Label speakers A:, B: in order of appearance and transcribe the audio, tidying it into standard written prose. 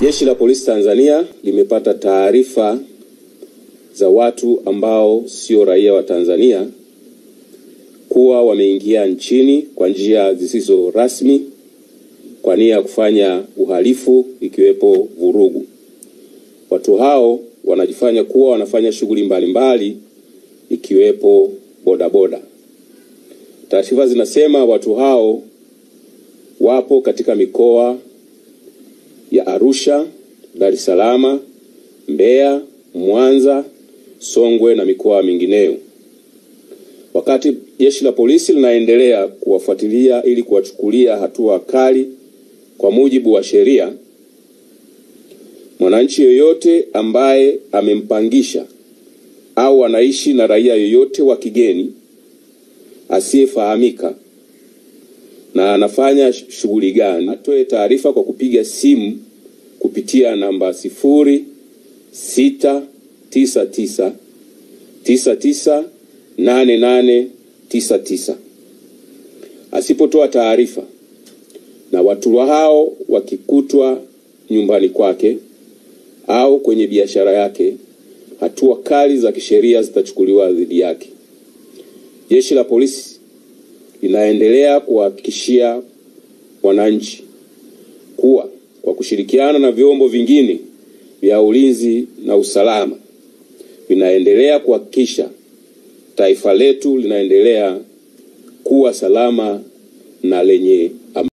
A: Jeshi la Polisi Tanzania limepata taarifa za watu ambao sio raia wa Tanzania kuwa wameingia nchini kwa njia zisizo rasmi kwa nia ya kufanya uhalifu ikiwepo vurugu. Watu hao wanajifanya kuwa wanafanya shughuli mbalimbali ikiwepo bodaboda. Taarifa zinasema watu hao wapo katika mikoa ya Arusha, Dar es Salaam, Mbeya, Mwanza, Songwe na mikoa mingineyo. Wakati jeshi la polisi linaendelea kuwafuatilia ili kuwachukulia hatua kali kwa mujibu wa sheria, mwananchi yoyote ambaye amempangisha au anaishi na raia yoyote wa kigeni asiyefahamika na anafanya shughuli gani, atoe taarifa kwa kupiga simu kupitia namba 0699998899. Asipotoa taarifa na watu hao wakikutwa nyumbani kwake au kwenye biashara yake, hatua kali za kisheria zitachukuliwa dhidi yake. Jeshi la polisi linaendelea kuhakikishia wananchi kuwa kwa kushirikiana na vyombo vingine vya ulinzi na usalama vinaendelea kuhakikisha taifa letu linaendelea kuwa salama na lenye amani.